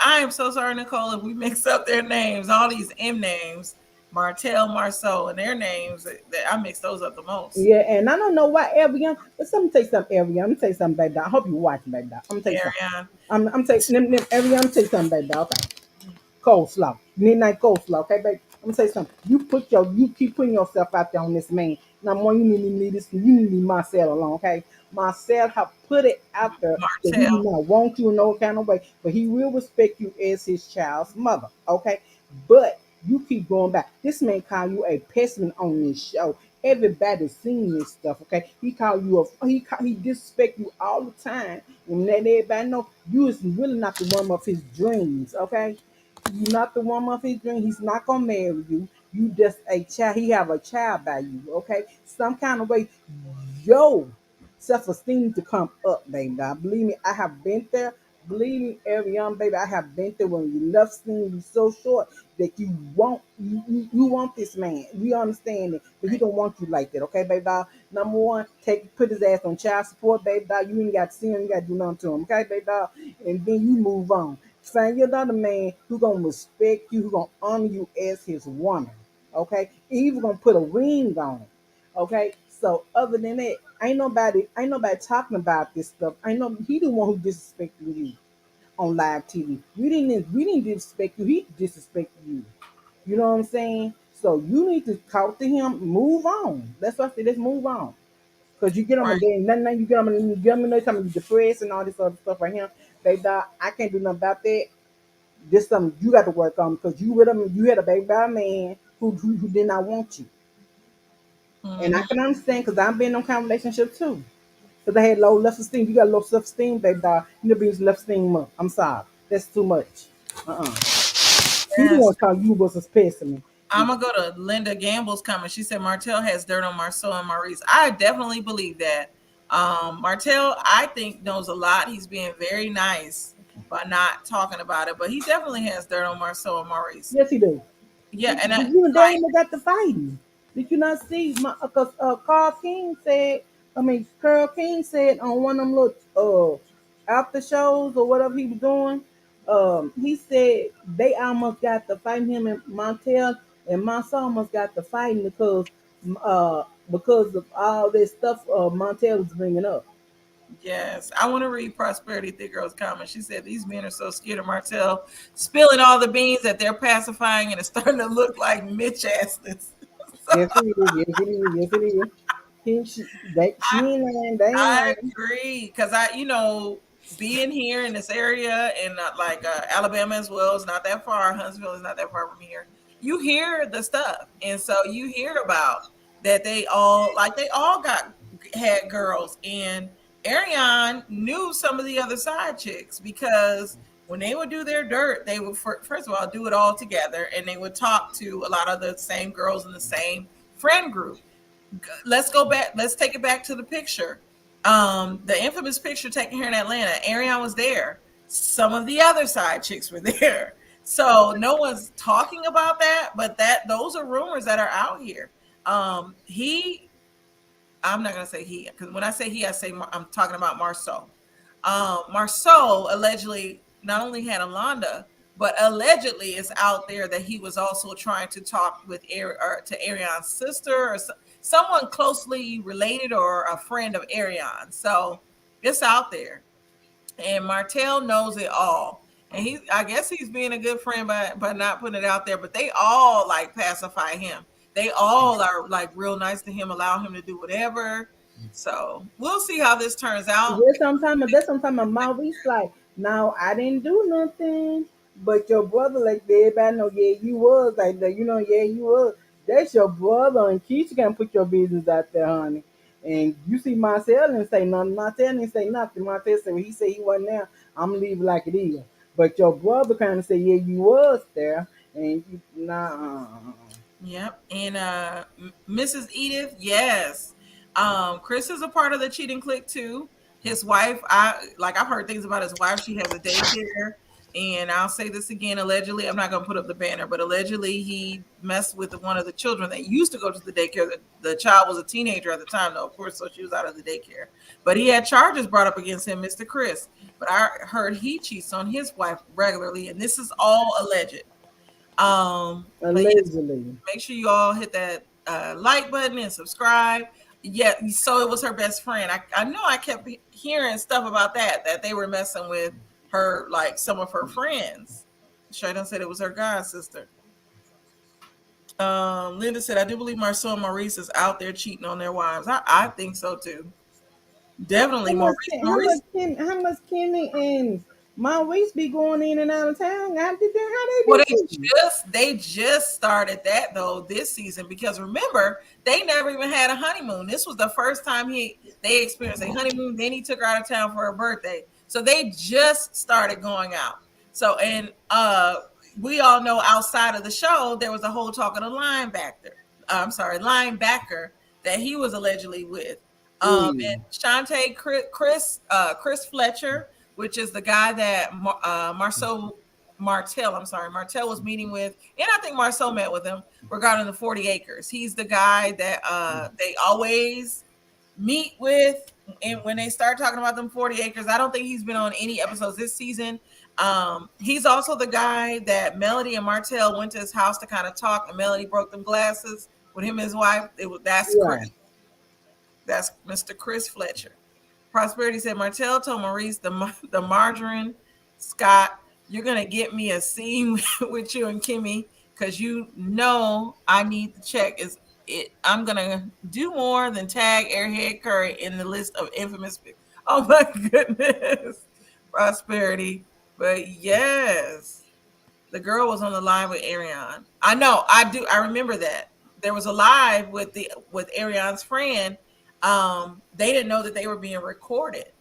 I am so sorry, Nicole, if we mix up their names, all these M names, Martell, Marceau, and their names, that I mix those up the most. Yeah, and I don't know why Ariana, but something tell you something, Ariana. I'm gonna tell you something, baby. I hope you watching, baby. I'm gonna tell you something. Ariane. I'm telling Ariana, I'm tell you something, baby. Okay. Coleslaw, midnight coleslaw. Okay, baby. I'm gonna say something. You keep putting yourself out there on this man. Number one, you need to leave this. You need to leave Marcel alone. Okay, Marcel have put it out there that he do Martell. not want you in no kind of way, but he will respect you as his child's mother. Okay, but you keep going back. This man call you a pessimist on this show. Everybody's seen this stuff. Okay, he call you he disrespect you all the time, and let everybody know you is really not the one of his dreams. Okay, you're not the woman of his dream. He's not gonna marry you. You just a child. He have a child by you. Okay, some kind of way, yo, self-esteem to come up, baby. Now, believe me, I have been there. Believe me, every young baby, I have been there when your love esteem is so short that you want this man. We understand it, but he Right. don't want you like that. Okay, baby. Doll? Number one, put his ass on child support, baby. Doll. You ain't got to see him. You got to do nothing to him. Okay, baby. Doll? And then you move on. Find you another man who gonna respect you, who gonna honor you as his woman. Okay, even gonna put a ring on it. Okay, so other than that, ain't nobody talking about this stuff. I know he the one who disrespected you on live TV. We didn't disrespect you. He disrespected you. You know what I'm saying? So you need to talk to him. Move on. That's what I said. Let's move on. Cause you get on my Right. day, nothing. You get on my, you get on my nerves, telling me you depressed and all this other stuff right here. Baby, dog, I can't do nothing about that. This something you got to work on because you with him. You had a baby by a man who did not want you, and I Hmm. can understand because I've been in kind of relationship too. Because I had low self esteem. You got low self esteem, baby dog. You need to be left esteem up. I'm sorry, that's too much. He the Yes. one called you was a specimen. I'm gonna go to Linda Gamble's comment. She said Martell has dirt on Marceau and Maurice. I definitely believe that. Martell, I think, knows a lot. He's being very nice by not talking about it, but he definitely has dirt on Marceau and Maurice. Yes, he do. Yeah, But and I you and like, Daniel got to fighting. Did you not see? Because Carl King said, Carl King said on one of them little after shows or whatever he was doing, he said they almost got to fighting him and Montel and Montel almost got to fighting because of all this stuff Montel was bringing up. yes, I want to read Prosperity Thick Girl's comment. She said these men are so scared of Martell spilling all the beans that they're pacifying, and it's starting to look like Mitch Aston's. Yes, it is. Yes, it is. Yes, it is. She ain't lying. They ain't I lying. agree because being here in this area and Alabama as well is not that far. Huntsville is not that far from here. You hear the stuff, and so you hear about that they all got had girls, and Ariane knew some of the other side chicks because when they would do their dirt, they would first of all do it all together, and they would talk to a lot of the same girls in the same friend group. Let's go back. Let's take it back to the picture. The infamous picture taken here in Atlanta. Ariane was there. Some of the other side chicks were there. So no one's talking about that, but those are rumors that are out here. He I'm not gonna say he because when I say he, I'm talking about Marceau. Marceau allegedly not only had Alonda, but allegedly it's out there that he was also trying to talk with to Arionne's sister or someone closely related or a friend of Arionne. So it's out there, and Martell knows it all. And I guess he's being a good friend by not putting it out there. But they all like pacify him. They all are like real nice to him, allow him to do whatever. So we'll see how this turns out. That's sometimes Maurice like, now I didn't do nothing, but your brother like everybody know, yeah, you was like that, yeah, you was. That's your brother, and Keisha can't put your business out there, honey. And you see Marcel didn't say nothing. Marcel didn't say nothing. Marcel said when he said he wasn't there, I'm gonna leave it like it is. But your brother kind of said, yeah, you was there, and you nah. Yep. And Mrs. Edith, yes. Chris is a part of the cheating clique too. His wife, I've heard things about his wife. She has a daycare. And I'll say this again, allegedly, I'm not gonna put up the banner, but allegedly he messed with one of the children that used to go to the daycare. The child was a teenager at the time, though, of course, so she was out of the daycare. But he had charges brought up against him, Mr. Chris. But I heard he cheats on his wife regularly, and this is all alleged. But yes, Allegedly. make sure you all hit that like button and subscribe. Yeah, so it was her best friend. I know I kept hearing stuff about that they were messing with her, like some of her friends. Shayden said it was her god sister. Linda said, I do believe Marcel and Maurice is out there cheating on their wives. I think so too. Definitely Maurice. Maurice. How much Kimmy and Maurice be going in and out of town? How they Well, be cheating? they just started that though this season, because remember they never even had a honeymoon. This was the first time they experienced a honeymoon. Then he took her out of town for her birthday, so they just started going out. So and we all know outside of the show there was a whole talk of the linebacker. Linebacker that he was allegedly with. Mm. And Shantae Chris Fletcher, which is the guy that Martell was meeting with, and I think Marcel met with him regarding the 40 acres. He's the guy that they always meet with, and when they start talking about them 40 acres, I don't think he's been on any episodes this season. He's also the guy that Melody and Martell went to his house to kind of talk, and Melody broke them glasses with him and his wife. That's Chris. Yeah. That's Mr. Chris Fletcher. Prosperity said, Martell told Maurice the margarine, Scott, you're going to get me a scene with you and Kimmy because you know I need the check. I'm going to do more than tag Airhead Curry in the list of infamous. Oh my goodness. Prosperity. But yes, the girl was on the line with Arionne. I know, I do. I remember that. There was a live with Arionne's friend. They didn't know that they were being recorded.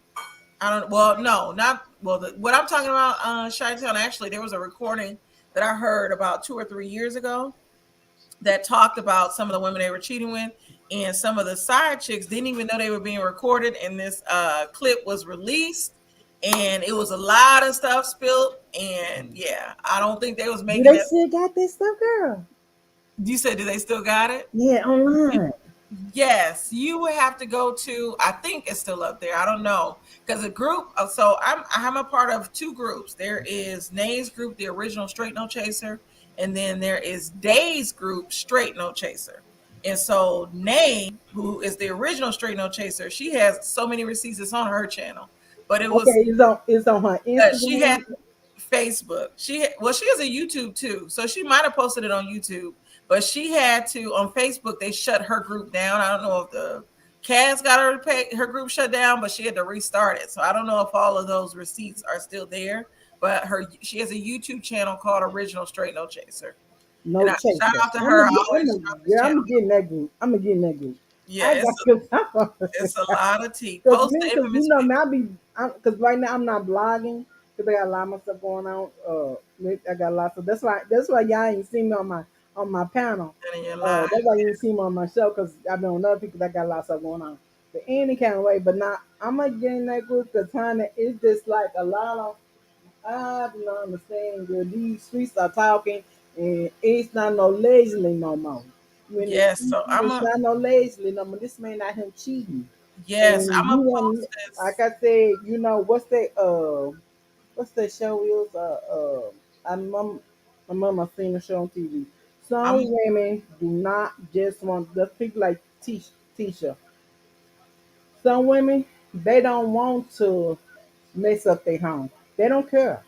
I don't. Well, no, not well. What I'm talking about, Chi-Town. Actually, there was a recording that I heard about 2 or 3 years ago that talked about some of the women they were cheating with, and some of the side chicks didn't even know they were being recorded. And this clip was released, and it was a lot of stuff spilled. And yeah, I don't think they was Do making they it. still got this stuff, girl? You said, do they still got it? Yeah, online. Yes, you would have to go to. I think it's still up there. I don't know because a group. So I'm a part of two groups. There is Nay's group, the original Straight No Chaser, and then there is Day's group, Straight No Chaser. And so Nay, who is the original Straight No Chaser, she has so many receipts. It's on her channel, but it was Okay, it's on her she had Instagram. Facebook. She has a YouTube too, so she might have posted it on YouTube. But she had to on Facebook. They shut her group down. I don't know if the cast got her to pay her group shut down, but she had to restart it. So I don't know if all of those receipts are still there. But she has a YouTube channel called Original Straight No Chaser, and No shout chaser. out to her. I always shout this Yeah, channel. I'm getting that group. I'm gonna get in that group. Yeah, I got to it's a lot of tea. because Post me, the because infamous pic. because right now I'm not blogging because I got a lot of stuff going on. I got a lot, so that's why y'all ain't seen me on my panel. In your life. That's why you ain't seen me on my show because I've been on other people that got a lot of stuff going on. But any kind of way, but now I'm gonna get in that group because honey, it's just like a lot of I do not understand, girl. These streets are talking, and it's not no lazily no more. When Yes, so it's not no lazily no more. This man out here cheating, and I'm you a want, post like this. I said, what's that show is my mama seen the show on TV. I'm Some women do not just want the people like Tisha. Some women they don't want to mess up their home. They don't care.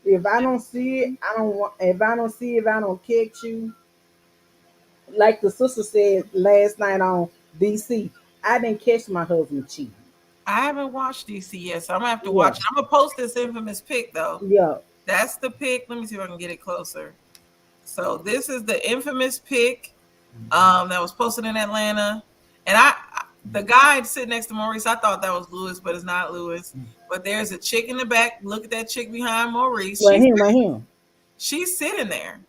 If I don't see it, I don't want. If I don't see it, if I don't catch you, like the sister said last night on DC, I didn't catch my husband cheating. I haven't watched DC yet, so I'm gonna have to Yeah, watch it. I'm gonna post this infamous pic though. yeah. That's the pic. Let me see if I can get it closer. So this is the infamous pic that was posted in Atlanta, and the guy sitting next to Maurice, I thought that was Lewis, but it's not Lewis. But there's a chick in the back. Look at that chick behind Maurice. Right here, right here. She's sitting there.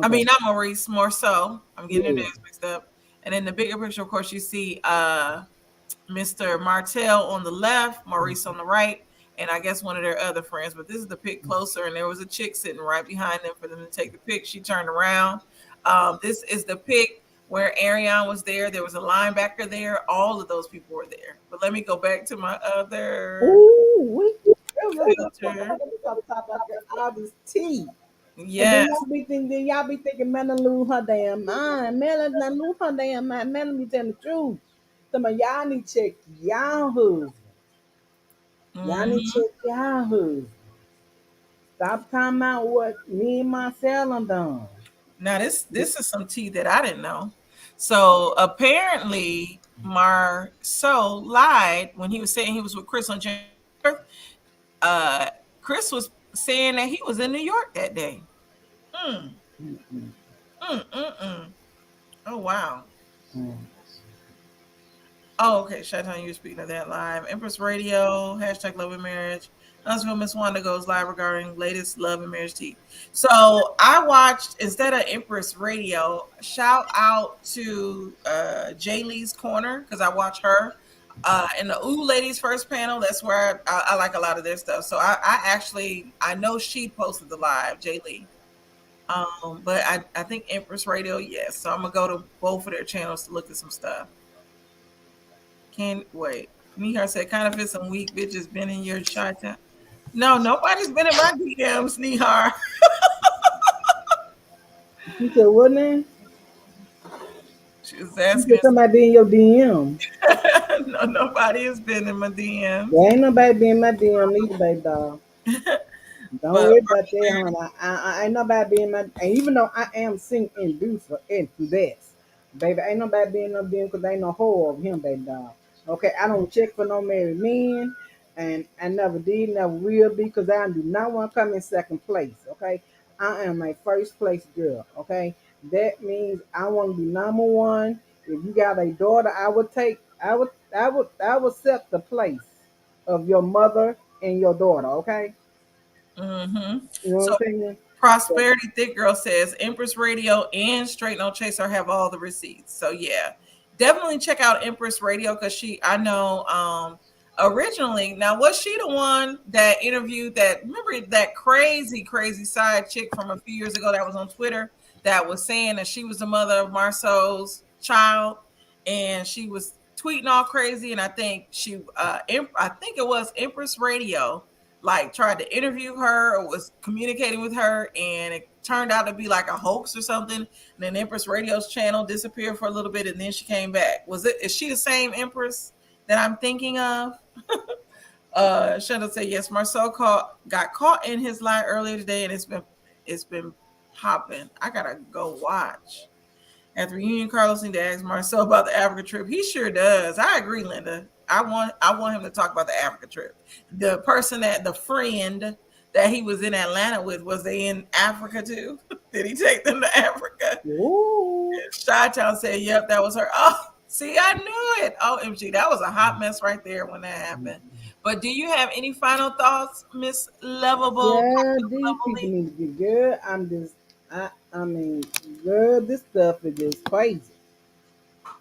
I Okay. mean, not Maurice, more so. I'm getting their Yeah. names mixed up. And in the bigger picture, of course, you see Mr. Martell on the left, Maurice on the right, and I guess one of their other friends. But this is the pic closer, and there was a chick sitting right behind them for them to take the pic. She turned around. This is the pic where Arionne was there. There was a linebacker there. All of those people were there. But let me go back to my other Ooh, filter. talk about all this tea. And Yes. then y'all be thinking Melon lose her damn mind. Melon not lose her damn mind. Melon be telling the truth. Some of y'all need to check y'all husband. Y'all need to Hmm. check y'all husband. Stop talking about what me and Marcel done. Now this is some tea that I didn't know. So apparently Marceau lied when he was saying he was with Chris on January 4th. Uh, Chris was saying that he was in New York that day. Mm, Mm-mm, mm. Oh wow. mm. Oh, okay. Shaitan, you were speaking of that live. Empress Radio, hashtag love and marriage. Huntsville Miss Wanda goes live regarding latest love and marriage tea. So I watched instead of Empress Radio, shout out to Jay Lee's Corner because I watch her. In the Ooh Ladies first panel, that's where I like a lot of their stuff. So I actually I know she posted the live, Jay Lee. But I think Empress Radio, yes. So I'm gonna go to both of their channels to look at some stuff. Can wait. Nihar said, kind of fits some weak bitches been in your shot town. No, nobody's been in my DMs, Nihar. She said, what now? She was She asking said somebody be in your DM. us. No, nobody has been in my DMs. There ain't nobody be in my DM neither, baby dog. Don't But worry about that, honey. I ain't nobody being my. And even though I am singing induced for into this, baby, ain't nobody being no being because ain't no whore of him, baby dog. Okay, I don't check for no married men, and I never did, never will be, because I do not want to come in second place. Okay, I am a first place girl. Okay, that means I want to be number one. If you got a daughter, I would take. I would set the place of your mother and your daughter. Okay. You know what so I'm saying? So, Prosperity Thick Girl says Empress Radio and Straight No Chaser have all the receipts. So yeah, definitely check out Empress Radio because I know originally, now was she the one that interviewed that, remember that crazy side chick from a few years ago that was on Twitter that was saying that she was the mother of Marceau's child, and she was tweeting all crazy, and I think I think it was Empress Radio like tried to interview her or was communicating with her, and it turned out to be like a hoax or something. And then Empress Radio's channel disappeared for a little bit, and then she came back. Is she the same Empress that I'm thinking of? Shanda said yes. Marcel got caught in his lie earlier today, and it's been popping. I gotta go watch. At the reunion, Carlos need to ask Marcel about the Africa trip. He sure does. I agree, Linda. I want him to talk about the Africa trip. The friend that he was in Atlanta with, was they in Africa too? Did he take them to Africa? ooh, Chi-Town said, yep, that was her. Oh, see, I knew it. OMG, that was a hot mess right there when that happened. But do you have any final thoughts, Miss Lovable? girl, these people need to be good. I mean, girl, this stuff is just crazy.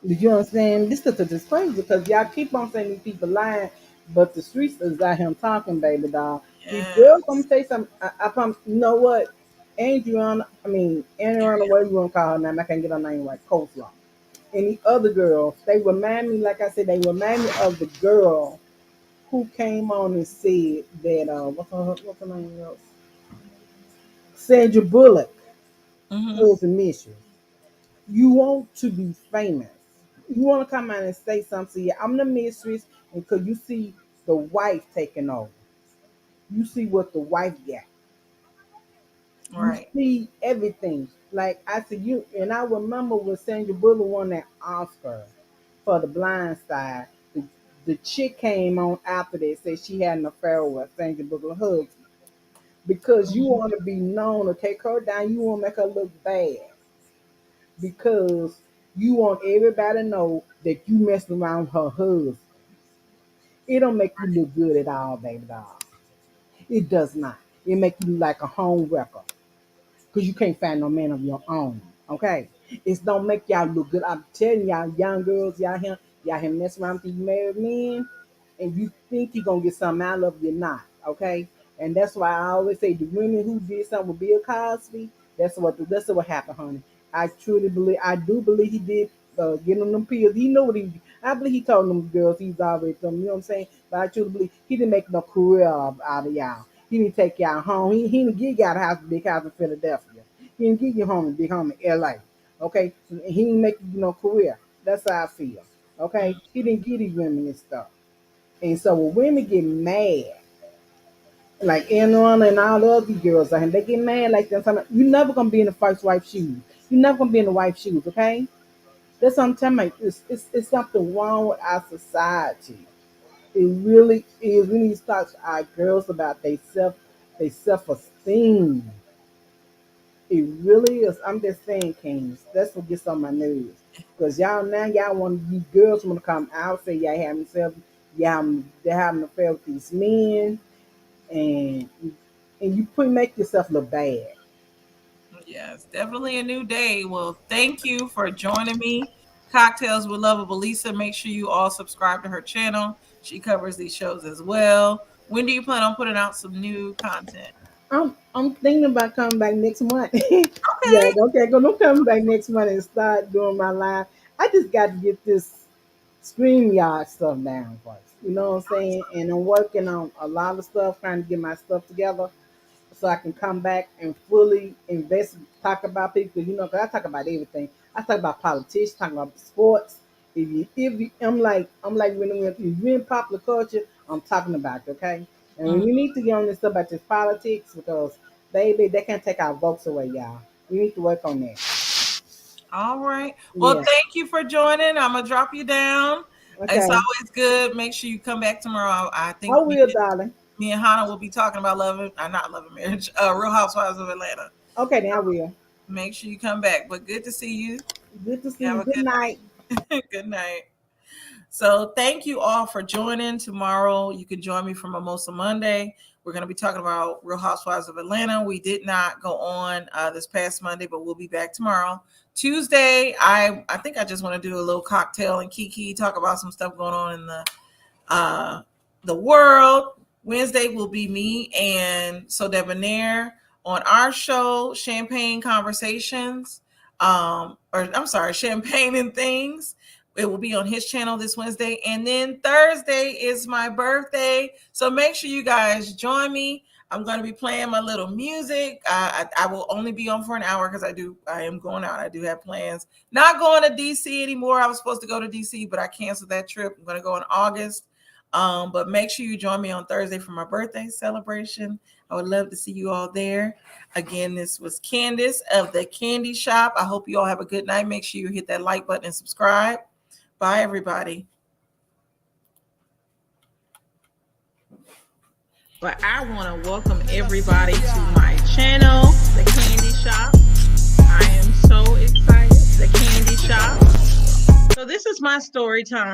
You know what I'm saying? This stuff is just crazy because y'all keep on saying these people lying, but the streets is out here talking, baby doll. These girls, I'm Yes, gonna say something. I promise. You know what? Adriana, what you want to call her name? I can't get her name right. Coleslaw. And the other girls, they remind me, like I said, they remind me of the girl who came on and said that what's her name else? Sandra Bullock mm-hmm. was a mission. You want to be famous. You want to come out and say something. Yeah, I'm the mistress, and because you see the wife taking over, you see what the wife got. You Right. see everything. Like I said, you and I remember when Sandra Bullock won that Oscar for The Blind Side. The chick came on after that said she had an affair with Sandra Bullock's husband because you Mhm. want to be known to take her down. You want to make her look bad because you want everybody to know that you messed around with her husband. It don't make you look good at all, baby doll. It does not. It make you look like a home wrecker because you can't find no man of your own. Okay, it don't make y'all look good. I'm telling y'all, young girls, y'all here messing around with these married men, and you think you're gonna get something out of it, you're not. Okay, and that's why I always say the women who did something with Bill Cosby, that's what happened, honey. I do believe he did get on them pills. He knew what he. I believe he told them girls he's already them. You know what I'm saying? But I truly believe he didn't make no career out of y'all. He didn't take y'all home. He didn't give y'all a house, big house in Philadelphia. He didn't give you home, a big home in LA. Okay, he didn't make you no career. That's how I feel. Okay, he didn't give these women this stuff. And so when women get mad, like Arionne and all the other girls, and they get mad like that, you're never gonna be in the first wife's shoes. You're never gonna be in the wife's shoes. Okay, that's what I'm telling you. It's something wrong with our society. It really is. We need to talk to our girls about their self esteem. It really is. I'm just saying, Kings. That's what gets on my nerves. Cause y'all want you girls want to come out say they're having an affair with these men, and you make yourself look bad. Yes, definitely a new day. Well, thank you for joining me. Cocktails with Lovable Lisa. Make sure you all subscribe to her channel. She covers these shows as well. When do you plan on putting out some new content? I'm thinking about coming back next month. Yeah, Okay. okay, go. I'm coming back next month and start doing my live. I just got to get this StreamYard stuff down first. You know what I'm saying? And I'm working on a lot of stuff, trying to get my stuff together so I can come back and fully invest, talk about people. Cause I talk about everything. I talk about politics, talk about sports. I'm like when you're in popular culture, I'm talking about it, okay. And Mhm. we need to get on this stuff about this politics because baby, they can't take our votes away, y'all. We need to work on that. All right. Well, Yeah. thank you for joining. I'm gonna drop you down. It's Okay. always good. Make sure you come back tomorrow. I I think will, darling. me and Hannah will be talking about not Love and Marriage, Real Housewives of Atlanta. Okay, then I will. Make sure you come back. But good to see you. Good to see Have you. a Good good night. night. Good night. So thank you all for joining. Tomorrow you can join me for Mimosa Monday. We're going to be talking about Real Housewives of Atlanta. We did not go on this past Monday, but we'll be back tomorrow. Tuesday, I think I just want to do a little cocktail and KeKe, talk about some stuff going on in uh, the world. Wednesday will be me and So Debonair on our show, Champagne Conversations, or I'm sorry, Champagne and Things. It will be on his channel this Wednesday. And then Thursday is my birthday. So make sure you guys join me. I'm going to be playing my little music. I will only be on for an hour because I am going out. I do have plans. Not going to DC anymore. I was supposed to go to DC, but I canceled that trip. I'm going to go in August. But make sure you join me on Thursday for my birthday celebration. I would love to see you all there. Again, this was Candace of the Candy Shop. I hope you all have a good night. Make sure you hit that like button and subscribe. Bye, everybody. But I want to welcome everybody to my channel, The Candy Shop. I am so excited. The Candy Shop. So this is my story time.